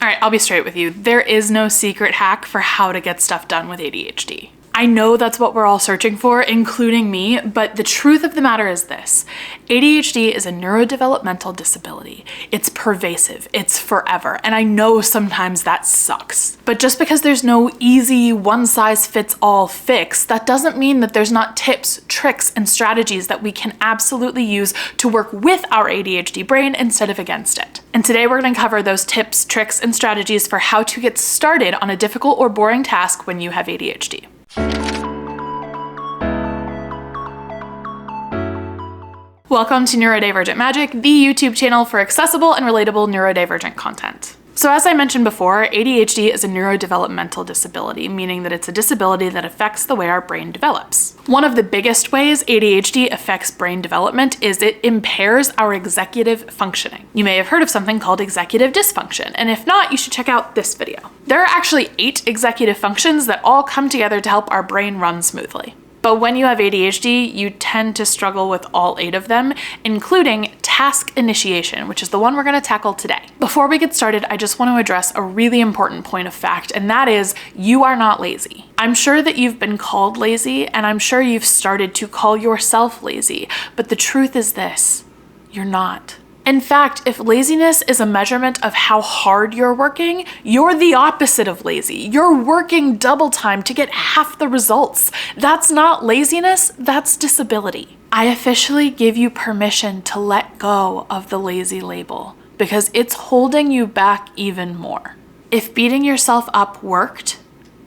All right, I'll be straight with you. There is no secret hack for how to get stuff done with ADHD. I know that's what we're all searching for, including me, but the truth of the matter is this. ADHD is a neurodevelopmental disability. It's pervasive, it's forever, and I know sometimes that sucks. But just because there's no easy one-size-fits-all fix, that doesn't mean that there's not tips, tricks, and strategies that we can absolutely use to work with our ADHD brain instead of against it. And today we're going to cover those tips, tricks, and strategies for how to get started on a difficult or boring task when you have ADHD. Welcome to Neurodivergent Magic, the YouTube channel for accessible and relatable neurodivergent content. So as I mentioned before, ADHD is a neurodevelopmental disability, meaning that it's a disability that affects the way our brain develops. One of the biggest ways ADHD affects brain development is it impairs our executive functioning. You may have heard of something called executive dysfunction, and if not, you should check out this video. There are actually 8 executive functions that all come together to help our brain run smoothly. But when you have ADHD, you tend to struggle with all 8 of them, including task initiation, which is the one we're going to tackle today. Before we get started, I just want to address a really important point of fact, and that is you are not lazy. I'm sure that you've been called lazy, and I'm sure you've started to call yourself lazy, but the truth is this, you're not. In fact, if laziness is a measurement of how hard you're working, you're the opposite of lazy. You're working double time to get half the results. That's not laziness, that's disability. I officially give you permission to let go of the lazy label because it's holding you back even more. If beating yourself up worked,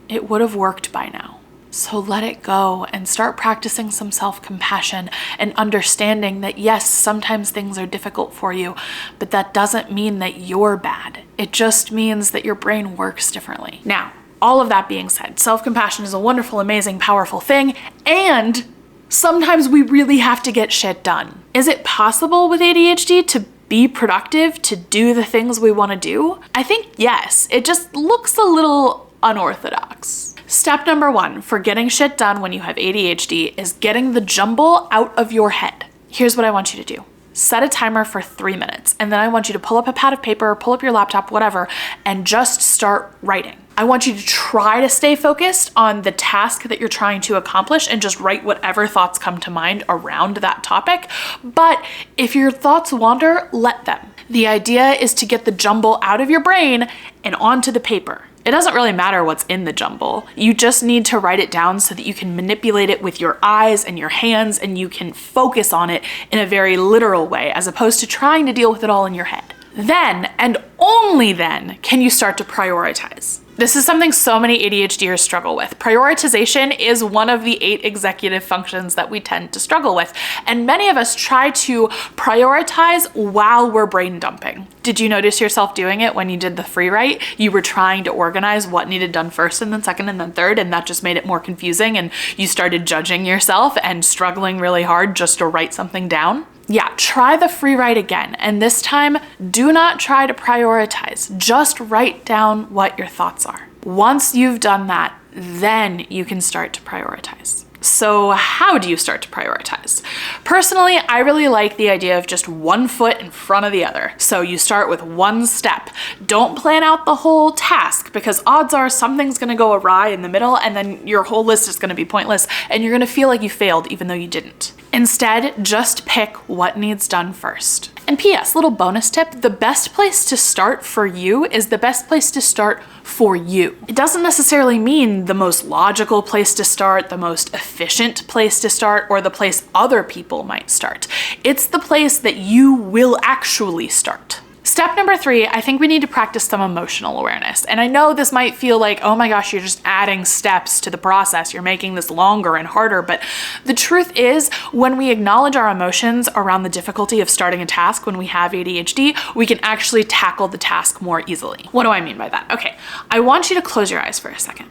it would have worked by now. So let it go and start practicing some self-compassion and understanding that yes, sometimes things are difficult for you, but that doesn't mean that you're bad. It just means that your brain works differently. Now, all of that being said, self-compassion is a wonderful, amazing, powerful thing, and sometimes we really have to get shit done. Is it possible with ADHD to be productive, to do the things we want to do? I think yes. It just looks a little unorthodox. Step number 1 for getting shit done when you have ADHD is getting the jumble out of your head. Here's what I want you to do. Set a timer for 3 minutes, and then I want you to pull up a pad of paper, pull up your laptop, whatever, and just start writing. I want you to try to stay focused on the task that you're trying to accomplish and just write whatever thoughts come to mind around that topic. But if your thoughts wander, let them. The idea is to get the jumble out of your brain and onto the paper. It doesn't really matter what's in the jumble. You just need to write it down so that you can manipulate it with your eyes and your hands and you can focus on it in a very literal way as opposed to trying to deal with it all in your head. Then, and only then, can you start to prioritize. This is something so many ADHDers struggle with. Prioritization is one of the 8 executive functions that we tend to struggle with. And many of us try to prioritize while we're brain dumping. Did you notice yourself doing it when you did the free write? You were trying to organize what needed done first and then second and then third, and that just made it more confusing and you started judging yourself and struggling really hard just to write something down. Yeah, try the free write again, and this time, do not try to prioritize. Just write down what your thoughts are. Once you've done that, then you can start to prioritize. So how do you start to prioritize? Personally, I really like the idea of just one foot in front of the other. So you start with one step. Don't plan out the whole task because odds are something's gonna go awry in the middle and then your whole list is gonna be pointless and you're gonna feel like you failed even though you didn't. Instead, just pick what needs done first. And P.S., little bonus tip, the best place to start for you is the best place to start for you. It doesn't necessarily mean the most logical place to start, the most efficient place to start, or the place other people might start. It's the place that you will actually start. Step number 3, I think we need to practice some emotional awareness. And I know this might feel like, oh my gosh, you're just adding steps to the process. You're making this longer and harder. But the truth is, when we acknowledge our emotions around the difficulty of starting a task when we have ADHD, we can actually tackle the task more easily. What do I mean by that? Okay, I want you to close your eyes for a second.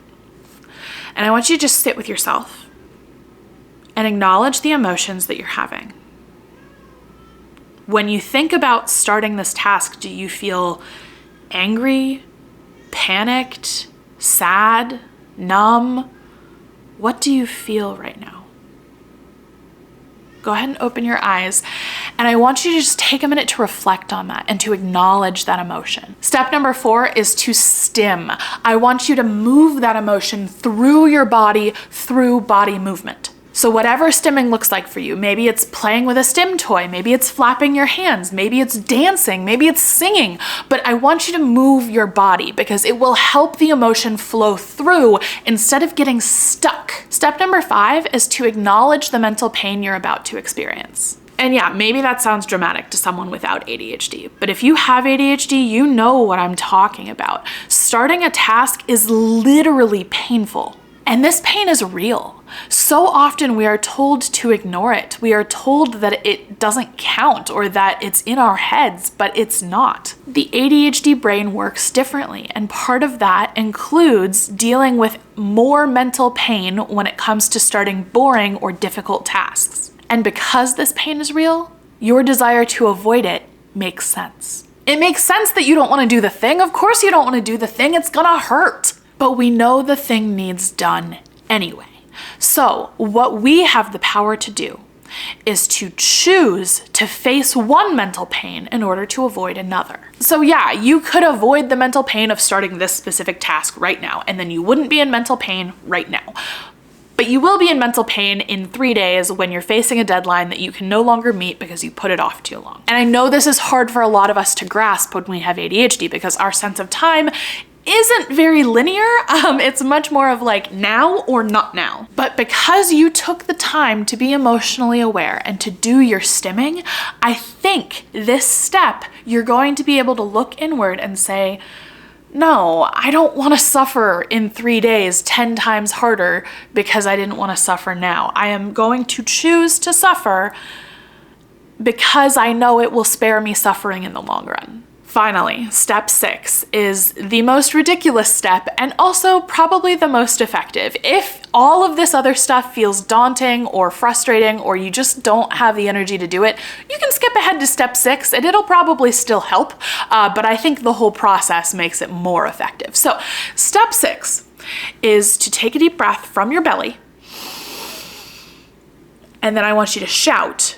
And I want you to just sit with yourself and acknowledge the emotions that you're having. When you think about starting this task, do you feel angry, panicked, sad, numb? What do you feel right now? Go ahead and open your eyes And I want you to just take a minute to reflect on that and to acknowledge that emotion. Step number 4 is to stim. I want you to move that emotion through your body, through body movement. So whatever stimming looks like for you, maybe it's playing with a stim toy, maybe it's flapping your hands, maybe it's dancing, maybe it's singing, but I want you to move your body because it will help the emotion flow through instead of getting stuck. Step number 5 is to acknowledge the mental pain you're about to experience. And yeah, maybe that sounds dramatic to someone without ADHD, but if you have ADHD, you know what I'm talking about. Starting a task is literally painful. And this pain is real. So often we are told to ignore it. We are told that it doesn't count or that it's in our heads, but it's not. The ADHD brain works differently, and part of that includes dealing with more mental pain when it comes to starting boring or difficult tasks. And because this pain is real, your desire to avoid it makes sense. It makes sense that you don't want to do the thing. Of course you don't want to do the thing. It's gonna hurt. But we know the thing needs done anyway. So what we have the power to do is to choose to face one mental pain in order to avoid another. So yeah, you could avoid the mental pain of starting this specific task right now, and then you wouldn't be in mental pain right now. But you will be in mental pain in 3 days when you're facing a deadline that you can no longer meet because you put it off too long. And I know this is hard for a lot of us to grasp when we have ADHD because our sense of time isn't very linear. It's much more of like now or not now. But because you took the time to be emotionally aware and to do your stimming, I think this step, you're going to be able to look inward and say, no, I don't want to suffer in 3 days 10 times harder because I didn't want to suffer now. I am going to choose to suffer because I know it will spare me suffering in the long run. Finally, step 6 is the most ridiculous step and also probably the most effective. If all of this other stuff feels daunting or frustrating or you just don't have the energy to do it, you can skip ahead to step 6 and it'll probably still help, but I think the whole process makes it more effective. So step 6 is to take a deep breath from your belly, and then I want you to shout,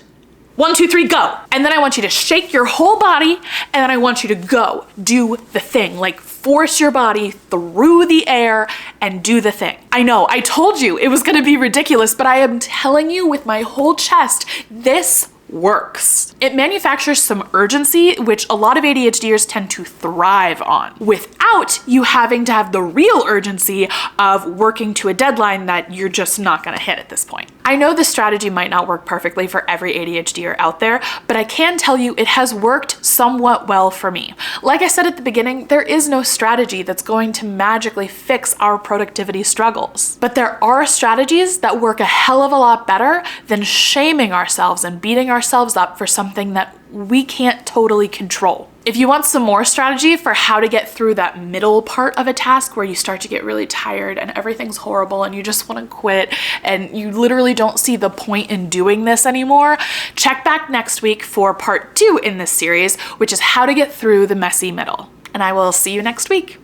1, 2, 3, go. And then I want you to shake your whole body, and then I want you to go do the thing. Like force your body through the air and do the thing. I know, I told you it was gonna be ridiculous, but I am telling you with my whole chest, this works. It manufactures some urgency, which a lot of ADHDers tend to thrive on, without you having to have the real urgency of working to a deadline that you're just not gonna hit at this point. I know this strategy might not work perfectly for every ADHDer out there, but I can tell you it has worked somewhat well for me. Like I said at the beginning, there is no strategy that's going to magically fix our productivity struggles. But there are strategies that work a hell of a lot better than shaming ourselves and beating ourselves up for something that we can't totally control. If you want some more strategy for how to get through that middle part of a task where you start to get really tired and everything's horrible and you just want to quit and you literally don't see the point in doing this anymore, check back next week for part 2 in this series, which is how to get through the messy middle. And I will see you next week.